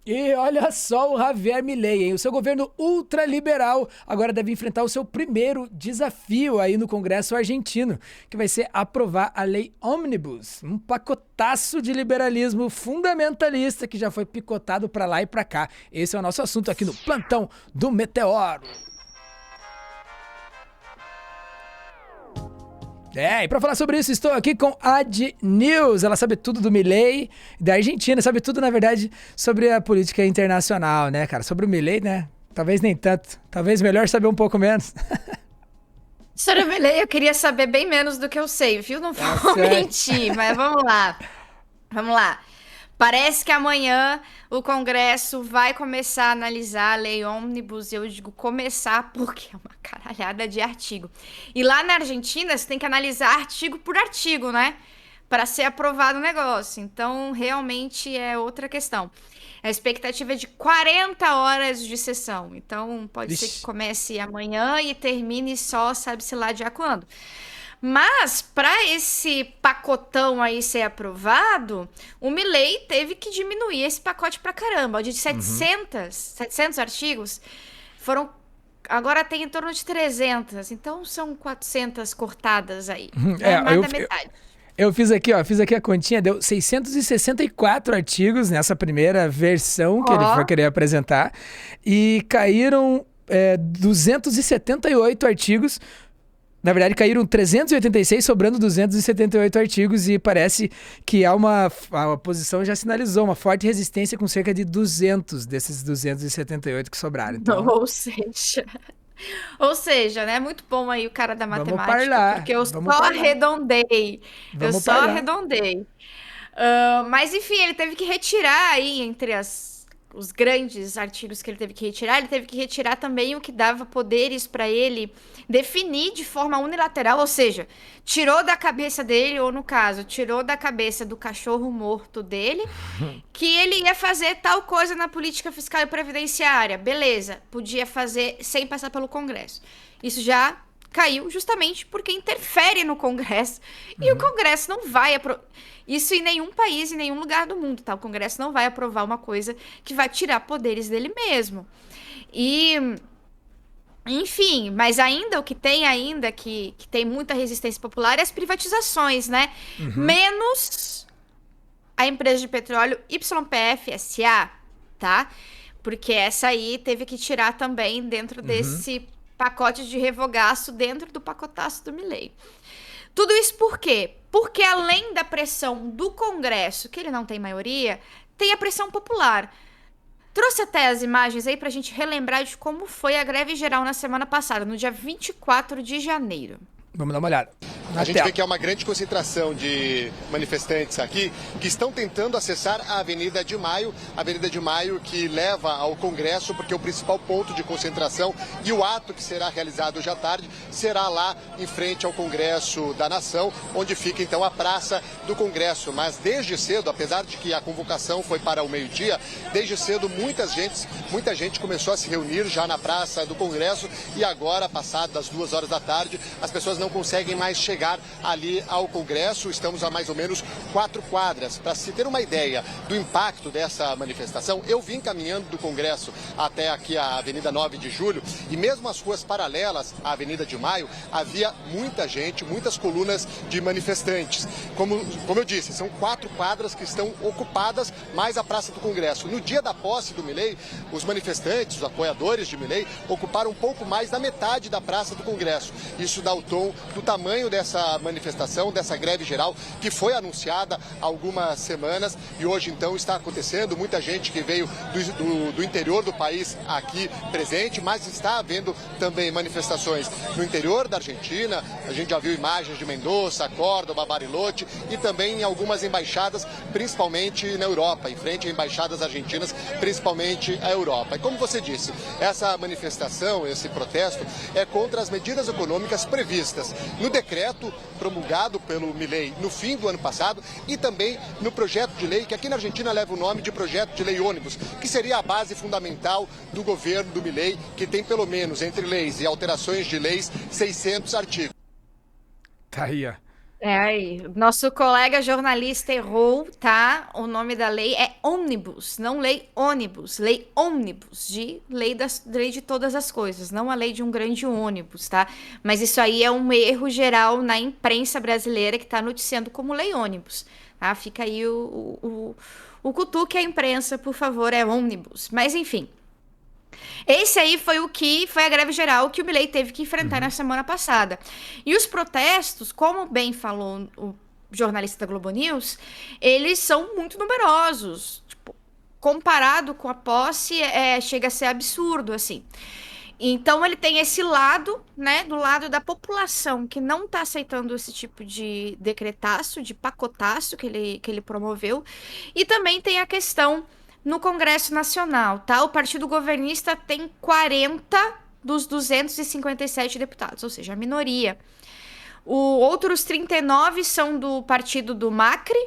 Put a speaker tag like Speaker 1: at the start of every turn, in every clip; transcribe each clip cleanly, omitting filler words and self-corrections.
Speaker 1: E olha só o Javier Milei, hein? O seu governo ultraliberal agora deve enfrentar o seu primeiro desafio aí no Congresso argentino, que vai ser aprovar a Lei Omnibus, um pacotaço de liberalismo fundamentalista que já foi picotado pra lá e pra cá. Esse é o nosso assunto aqui no Plantão do Meteoro. E pra falar sobre isso, estou aqui com a Ad News. Ela sabe tudo do Milei, da Argentina, sabe tudo, na verdade, sobre a política internacional, né, cara? Sobre o Milei, né? Talvez nem tanto. Talvez melhor saber um pouco menos.
Speaker 2: Senhora Melei, eu queria saber bem menos do que eu sei, viu? Não
Speaker 1: Tá
Speaker 2: vou
Speaker 1: certo.
Speaker 2: mentir, mas vamos lá. Vamos lá. Parece que amanhã o Congresso vai começar a analisar a lei ônibus. Eu digo começar porque é uma caralhada de artigo. E lá na Argentina você tem que analisar artigo por artigo, né? Para ser aprovado o negócio. Então, realmente é outra questão. A expectativa é de 40 horas de sessão. Então, pode ser que
Speaker 1: Vixe.
Speaker 2: comece amanhã e termine só, sabe-se lá de quando. Mas, para esse pacotão aí ser aprovado, o Milei teve que diminuir esse pacote pra caramba. De
Speaker 1: Uhum.
Speaker 2: 700 artigos, foram. Agora tem em torno de 300. Então, são 400 cortadas aí, né?
Speaker 1: É,
Speaker 2: Mais
Speaker 1: eu,
Speaker 2: da metade.
Speaker 1: eu fiz aqui, ó, fiz aqui a continha, deu 664 artigos nessa primeira versão que ele foi
Speaker 2: Ó,
Speaker 1: querer apresentar e caíram 278 artigos. Na verdade, caíram 386, sobrando 278 artigos, e parece que a oposição já sinalizou uma forte resistência com cerca de 200 desses 278 que sobraram. Então,
Speaker 2: ou seja, ou seja, né? Muito bom aí o cara da
Speaker 1: vamos
Speaker 2: matemática,
Speaker 1: parlar,
Speaker 2: porque eu
Speaker 1: vamos
Speaker 2: só
Speaker 1: parlar,
Speaker 2: arredondei. Eu
Speaker 1: vamos
Speaker 2: só
Speaker 1: parlar.
Speaker 2: arredondei. Mas enfim, ele teve que retirar aí entre os grandes artigos que ele teve que retirar, ele teve que retirar também o que dava poderes para ele definir de forma unilateral, ou seja, tirou da cabeça dele, ou no caso, tirou da cabeça do cachorro morto dele, que ele ia fazer tal coisa na política fiscal e previdenciária. Beleza, podia fazer sem passar pelo Congresso. Isso já caiu justamente porque interfere no Congresso. E o
Speaker 1: Uhum.
Speaker 2: Congresso não vai aprovar. Isso em nenhum país, em nenhum lugar do mundo, tá? O Congresso não vai aprovar uma coisa que vai tirar poderes dele mesmo. E, enfim, mas ainda o que tem ainda, que tem muita resistência popular, é as privatizações, né?
Speaker 1: Uhum.
Speaker 2: Menos a empresa de petróleo YPF SA, tá? Porque essa aí teve que tirar também dentro
Speaker 1: Uhum.
Speaker 2: desse pacote de revogaço, dentro do pacotaço do Milei. Tudo isso por quê? Porque além da pressão do Congresso, que ele não tem maioria, tem a pressão popular. Trouxe até as imagens aí pra gente relembrar de como foi a greve geral na semana passada, no dia 24 de janeiro.
Speaker 1: Vamos dar uma olhada
Speaker 3: A
Speaker 1: na
Speaker 3: gente vê
Speaker 1: tela.
Speaker 3: que há uma grande concentração de manifestantes aqui que estão tentando acessar a Avenida de Maio que leva ao Congresso, porque o principal ponto de concentração e o ato que será realizado hoje à tarde será lá em frente ao Congresso da Nação, onde fica então a Praça do Congresso. Mas desde cedo, apesar de que a convocação foi para o meio-dia, desde cedo muita gente começou a se reunir já na Praça do Congresso e agora, passadas das 2 horas da tarde, as pessoas não conseguem mais chegar ali ao Congresso. Estamos a mais ou menos 4 quadras. Para se ter uma ideia do impacto dessa manifestação, eu vim caminhando do Congresso até aqui a Avenida 9 de Julho e mesmo as ruas paralelas à Avenida de Maio, havia muita gente, muitas colunas de manifestantes. Como eu disse, são 4 quadras que estão ocupadas, mais a Praça do Congresso. No dia da posse do Milei, os manifestantes, os apoiadores de Milei, ocuparam um pouco mais da metade da Praça do Congresso. Isso dá o tom do tamanho dessa manifestação, dessa greve geral, que foi anunciada há algumas semanas e hoje então está acontecendo. Muita gente que veio do interior do país aqui presente, mas está havendo também manifestações no interior da Argentina. A gente já viu imagens de Mendoza, Córdoba, Bariloche e também em algumas embaixadas, principalmente na Europa, em frente a embaixadas argentinas, principalmente a Europa. E como você disse, essa manifestação, esse protesto é contra as medidas econômicas previstas no decreto promulgado pelo Milei no fim do ano passado e também no projeto de lei que aqui na Argentina leva o nome de projeto de lei ônibus, que seria a base fundamental do governo do Milei, que tem pelo menos entre leis e alterações de leis 600 artigos.
Speaker 1: Tá aí, ó.
Speaker 2: É aí. Nosso colega jornalista errou, tá? O nome da lei é ônibus, não lei ônibus. Lei ônibus, de lei de todas as coisas, não a lei de um grande ônibus, tá? Mas isso aí é um erro geral na imprensa brasileira que tá noticiando como lei ônibus, tá? Fica aí o cutuque à imprensa, por favor, é ônibus. Mas enfim. Esse aí foi a greve geral que o Milei teve que enfrentar na semana passada. E os protestos, como bem falou o jornalista da Globo News, eles são muito numerosos. Tipo, comparado com a posse, chega a ser absurdo, assim. Então ele tem esse lado, né, do lado da população que não está aceitando esse tipo de decretaço, de pacotaço que ele promoveu, e também tem a questão no Congresso Nacional, tá? O Partido Governista tem 40 dos 257 deputados, ou seja, a minoria. Outros 39 são do partido do Macri,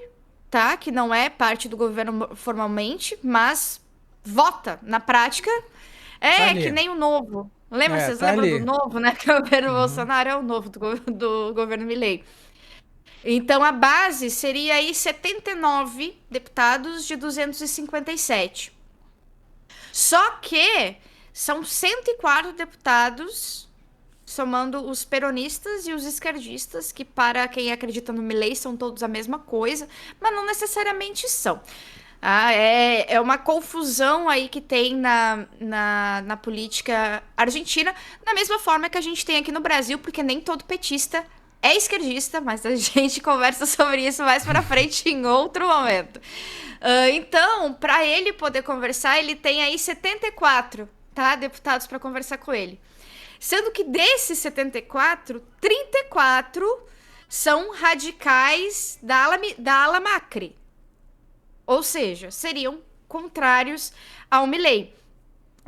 Speaker 2: tá? Que não é parte do governo formalmente, mas vota na prática.
Speaker 1: Tá
Speaker 2: Que
Speaker 1: ali.
Speaker 2: nem o Novo. Lembra? Vocês
Speaker 1: Tá
Speaker 2: lembram
Speaker 1: ali.
Speaker 2: do Novo, né? Que o governo
Speaker 1: Uhum.
Speaker 2: Bolsonaro é o Novo do governo Milei. Então a base seria aí 79 deputados de 257. Só que são 104 deputados, somando os peronistas e os esquerdistas, que para quem acredita no Milei são todos a mesma coisa, mas não necessariamente são. É uma confusão aí que tem na política argentina, da mesma forma que a gente tem aqui no Brasil, porque nem todo petista é esquerdista, mas a gente conversa sobre isso mais para frente em outro momento. Então, para ele poder conversar, ele tem aí 74, tá, deputados para conversar com ele. Sendo que desses 74, 34 são radicais da ala Macri. Ou seja, seriam contrários ao Milei.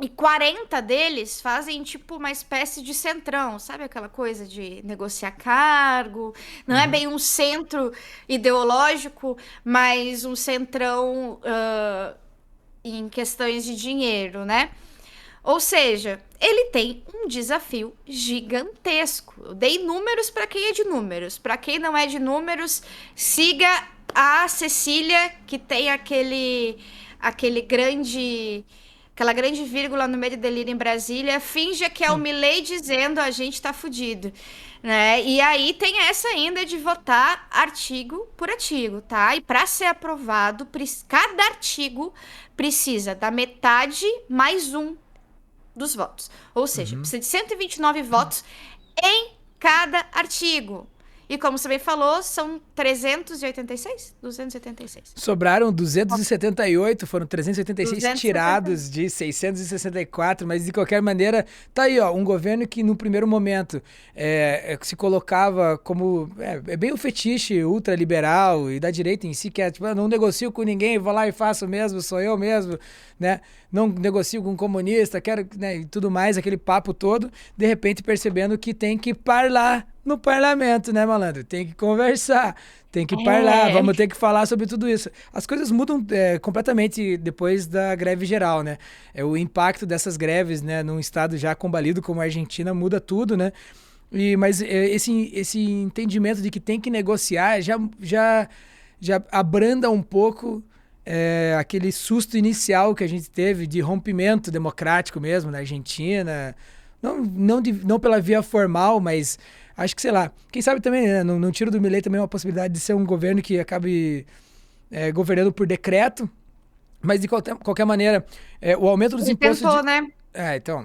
Speaker 2: E 40 deles fazem tipo uma espécie de centrão, sabe aquela coisa de negociar cargo? Não é
Speaker 1: Uhum.
Speaker 2: bem um centro ideológico, mas um centrão em questões de dinheiro, né? Ou seja, ele tem um desafio gigantesco. Eu dei números para quem é de números. Para quem não é de números, siga a Cecília, que tem aquela grande vírgula no meio do delírio em Brasília, finja que é o Milei dizendo a gente tá fudido, né? E aí tem essa ainda de votar artigo por artigo, tá? E para ser aprovado, cada artigo precisa da metade mais um dos votos. Ou seja,
Speaker 1: Uhum.
Speaker 2: precisa de 129 votos em cada artigo. E como você bem falou, são 386? 286.
Speaker 1: Sobraram 278, foram 386
Speaker 2: 270.
Speaker 1: tirados de 664, mas de qualquer maneira, tá aí, ó, um governo que no primeiro momento se colocava como, é bem o fetiche ultraliberal e da direita em si, que é tipo, não negocio com ninguém, vou lá e faço mesmo, sou eu mesmo, né, não negocio com um comunista, quero, né, e tudo mais, aquele papo todo, de repente percebendo que tem que parlar no parlamento, né, malandro? Tem que conversar, tem que parlar,
Speaker 2: É.
Speaker 1: vamos ter que falar sobre tudo isso. As coisas mudam completamente depois da greve geral, né? O impacto dessas greves, né, num estado já combalido como a Argentina muda tudo, né? Mas esse entendimento de que tem que negociar já abranda um pouco aquele susto inicial que a gente teve de rompimento democrático mesmo na Argentina. Não pela via formal, mas acho que, sei lá, quem sabe também, né, não tiro do Milei também uma possibilidade de ser um governo que acabe governando por decreto, mas de qualquer maneira, o aumento dos
Speaker 2: Ele
Speaker 1: impostos
Speaker 2: tentou, né?
Speaker 1: então,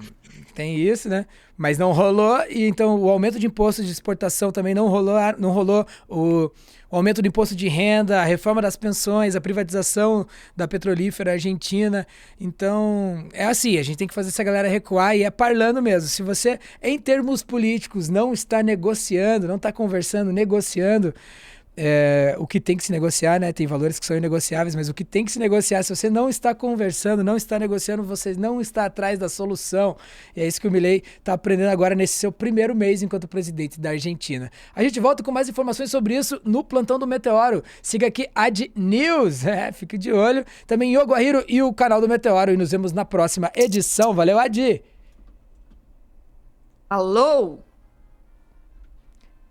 Speaker 1: tem isso, né? Mas não rolou, e então o aumento de impostos de exportação também não rolou o aumento do imposto de renda, a reforma das pensões, a privatização da petrolífera argentina. Então, é assim, a gente tem que fazer essa galera recuar e é parlando mesmo. Se você, em termos políticos, não está negociando, não está conversando, negociando, o que tem que se negociar, né? Tem valores que são inegociáveis, mas o que tem que se negociar, se você não está conversando, não está negociando, você não está atrás da solução. E é isso que o Milei está aprendendo agora nesse seu primeiro mês enquanto presidente da Argentina. A gente volta com mais informações sobre isso no Plantão do Meteoro. Siga aqui Ad News, fique de olho. Também Yogo Ahiro e o canal do Meteoro. E nos vemos na próxima edição. Valeu, Adi!
Speaker 2: Alô?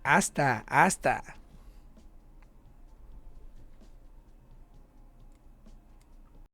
Speaker 1: Hasta.